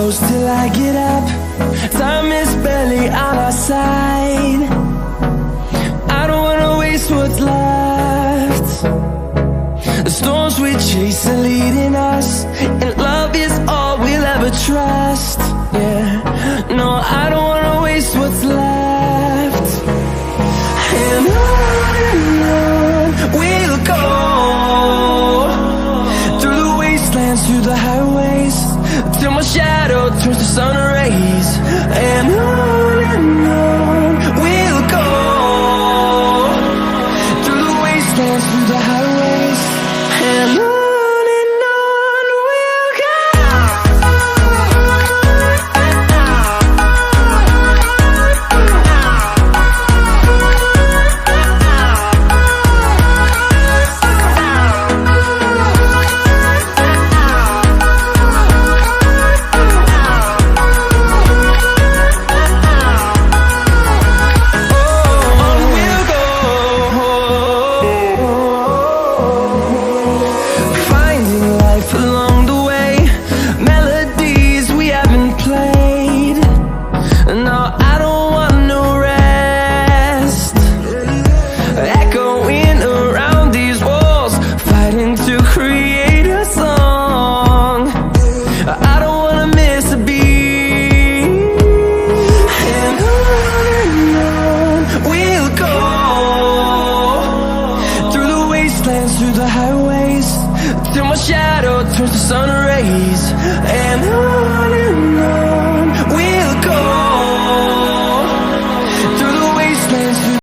close till I get up. Time is barely on our side. I don't wanna waste what's left. The storms we chase are leading us, and love is all we'll ever trust. Yeah, no, I don't wanna waste what's left. And on we'll go, through the wastelands, through the highways, till my shadow turns to sun rays. And on we'll go, through the wastelands, through the highways, and on we'll go. Through the highways, till my shadow turns to sun rays. And on we'll go, through the wastelands, through